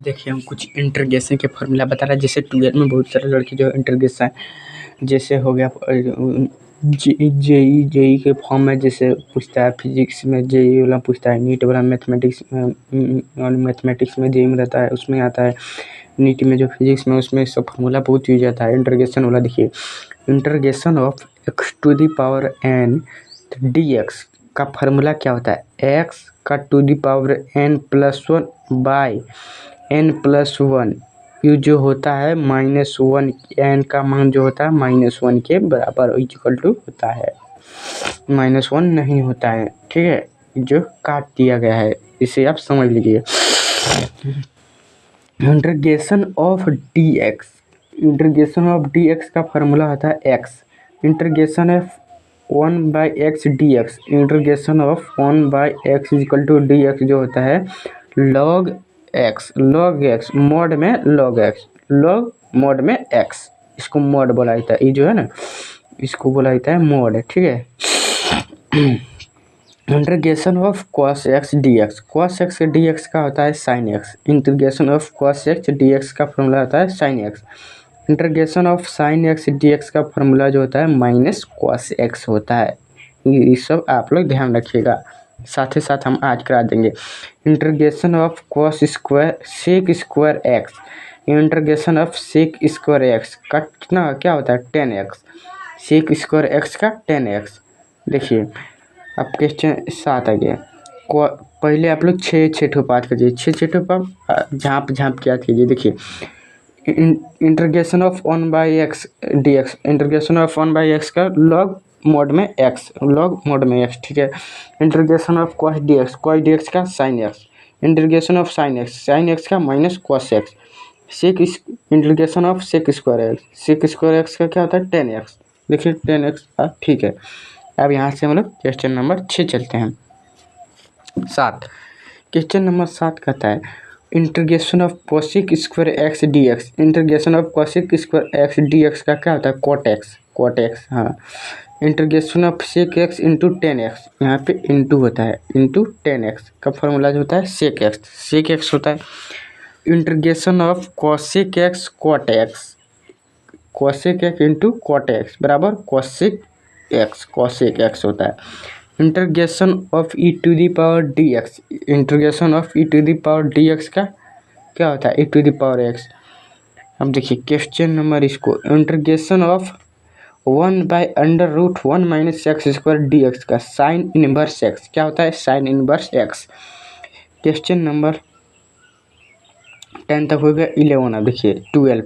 देखिए हम कुछ इंटीग्रेशन के फॉर्मूला बता रहे हैं। जैसे 12 में बहुत सारे लड़के जो इंटीग्रेशन जैसे हो गया जेई के फॉर्म में जैसे पूछता है, फिजिक्स में जेई वाला पूछता है, नीट वाला मैथमेटिक्स में जेई में रहता है, उसमें आता है। नीट में जो फिजिक्स में उसमें सब फॉर्मूला बहुत यूज आता है इंटीग्रेशन वाला। देखिए integration of x to the power n dx का फार्मूला क्या होता है, x का to the power n+1 by n+1 यू जो होता है -1, n का मान जो होता है -1 के बराबर इक्वल टू होता है। -1 नहीं होता है, ठीक है, जो काट दिया गया है, इसे आप समझ लीजिए। इंटीग्रेशन ऑफ dx का फार्मूला होता है x integration of 1/x dx integration of 1/x equal to dx जो होता है log x मोड में log मोड में x, इसको मोड बोला जाता है। ये जो है ना, इसको बोला जाता है मोड, ठीक है। Integration of cos x dx का होता है sin x। Integration of cos x dx का फॉर्मूला होता है sin x। Integration of sin x dx का फॉर्मूला जो होता है -cos x होता है। ये सब आप लोग ध्यान रखिएगा, साथ ही साथ हम आज करा देंगे। Integration of cos square sec square x integration of sec square x का कितना क्या होता है 10x sec स्क्वायर x का 10x। देखिए अब क्वेश्चन 7 आ गया। पहले आप लोग छः ठो पाठ कीजिए, छः ठो पाठ झाँप के याद कीजिए। देखिए integration of 1/x dx integration of 1/x का लॉग मोड में x ठीक है। इंटीग्रेशन ऑफ cos dx का sin x integration of sin x का -cos x integration of sec square x का क्या होता है 10x। देखिए 10x ठीक है। अब यहाँ से हम लोग क्वेश्चन नंबर 6 चलते हैं। 7 क्वेश्चन नंबर 7 कहता है integration of cosec square x dx integration of cosec square x dx का क्या होता है cot x हाँ। Integration of sec x into 10x यहाँ पे इंटू होता है, इंटू 10x का फॉर्मूला जो होता है sec x होता है। Integration of cosec x into cot x बराबर cosec x होता है। Integration of e to the power dx integration of e to the power dx का क्या होता है e to the power x। अब देखिए क्वेश्चन नंबर इसको integration of 1/√1 - x square dx का साइन इनवर्स x क्या होता है sine inverse x। Question number 10 तक हो गया। 11 अब देखिए 12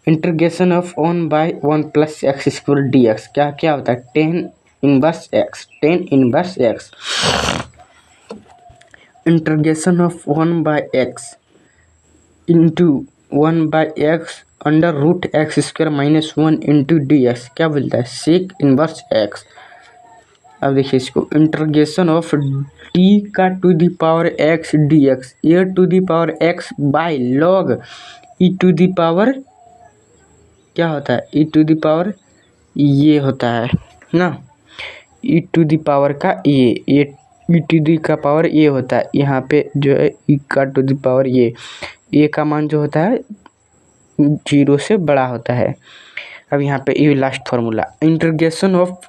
integration of 1/1 + x square dx क्या होता है tan inverse x। Integration of 1/x into 1/x √x square -1 into dx क्या बोलता है सेक इनवर्स x। अब देखिए इसको इंटीग्रेशन ऑफ t का to the power x dx a to the power x by log e to the power क्या होता है e टू द पावर ये होता है ना, e टू द पावर का ये e टू द का पावर ये होता है। यहाँ पे जो है e का टू द पावर ये का मान जो होता है 0 से बड़ा होता है। अब यहाँ पे ये last formula integration of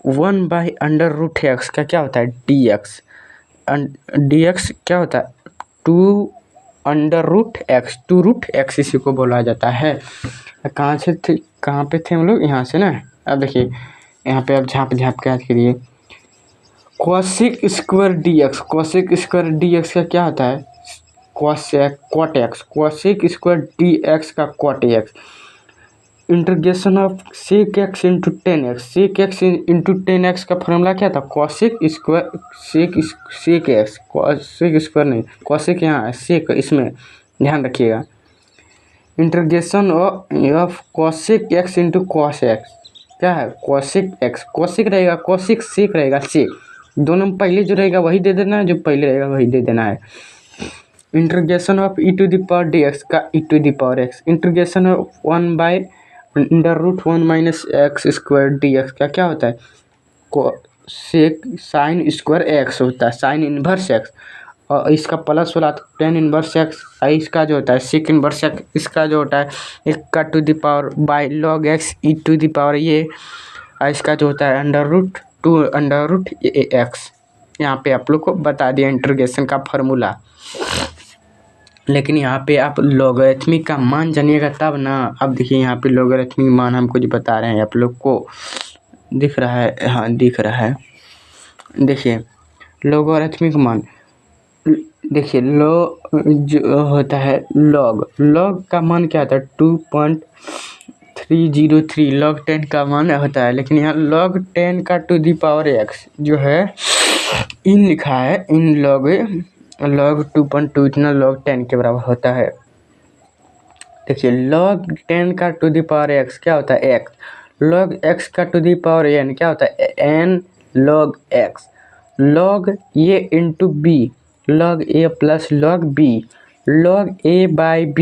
1/√x का क्या होता है dx क्या होता है 2√x इसी को बोला जाता है। कहाँ पे थे हम लोग यहाँ से ना। अब देखिए यहाँ पे अब झाँप के याद करिए cosec स्क्वायर dx का क्या होता है cot x cosec square dx का cot x। Integration of sec x into 10x का फॉर्मूला क्या था cosec स्क्वायर cosec यहाँ है sec इसमें ध्यान रखिएगा। Integration of cosec x into cos x क्या है cosec रहेगा cosec sec रहेगा sec दोनों में पहले जो रहेगा वही दे देना है, जो पहले रहेगा वही दे देना है। Integration of e to the power dx का e to the power x integration of 1/√1 - x square dx का क्या होता है सेक साइन स्क्वायर x होता है साइन इनवर्स x और इसका प्लस वाला टेन इनवर्स एक्स, इसका जो होता है सेक इनवर्स एक्स, इसका जो होता है एक का to the power by log x e to the power ये, इसका जो होता है अंडर रूट एक्स। यहाँ पे आप लोग को बता दिया इंटीग्रेशन का फार्मूला। लेकिन यहाँ पे आप लॉगरिथमिक का मान जानिएगा तब ना। अब देखिए यहाँ पे लॉगरिथमिक मान हमको जो बता रहे हैं, आप लोग को दिख रहा है, हाँ दिख रहा है। देखिए लॉगरिथमिक मान, देखिए जो होता है लॉग का मान क्या होता है 2.303 log 10 का मान होता है। लेकिन यहाँ log 10 का टू दी पावर एक्स जो है इन लिखा है, इन log 2.2 इतना log 10 के बराबर होता है। देखिए log 10 का टू दी पावर एक्स क्या होता है एक्स, log x का टू दी पावर n क्या होता है n log x, log ये into b, log a plus log b, log a by b,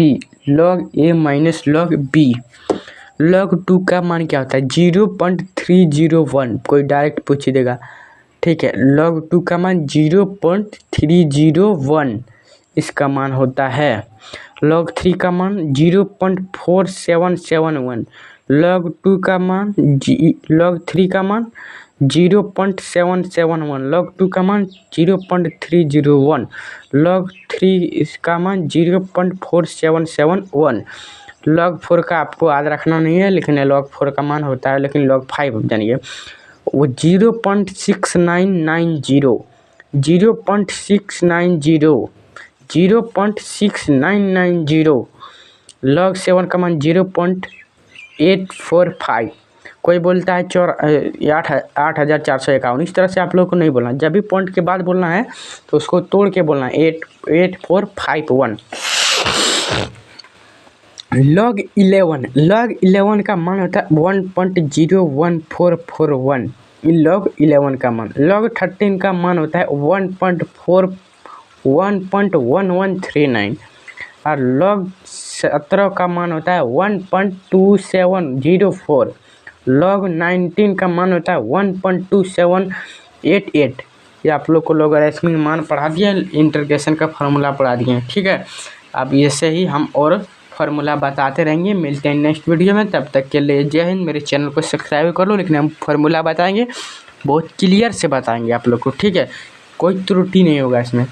log a minus log b। log 2 का मान क्या होता है 0.301, कोई डायरेक्ट पूछ ही देगा, ठीक है। log 2 का मान 0.301 इसका मान होता है। log 3 का मान 0.4771, log 2 का मान log 3 का मान 0.771, log 2 का मान 0.301, log 3 इसका मान 0.4771। log 4 का आपको याद रखना नहीं है, लेकिन log 4 का मान होता है, लेकिन log 5 जानिए वो 0.6990, 0.6990, log 7 का मान 0.845। कोई बोलता है 8,451। इस तरह से आप लोग को नहीं बोलना, जब भी पॉइंट के बाद बोलना है तो उसको तोड़ के बोलना है 88451। log 11 का मान होता है 1.01441 log 11 का मान। log 13 का मान होता है 1.1139 और log 17 का मान होता है 1.2704, log 19 का मान होता है 1.2788। ये आप लोग को लॉगरिथमिक मान पढ़ा दिया, इंटीग्रेशन का फार्मूला पढ़ा दिए, ठीक है। अब ऐसे ही हम और फार्मूला बताते रहेंगे। मिलते हैं नेक्स्ट वीडियो में, तब तक के लिए जय हिंद। मेरे चैनल को सब्सक्राइब कर लो, लेकिन हम फार्मूला बताएंगे बहुत क्लियर से बताएंगे आप लोग को, ठीक है, कोई त्रुटि नहीं होगा इसमें।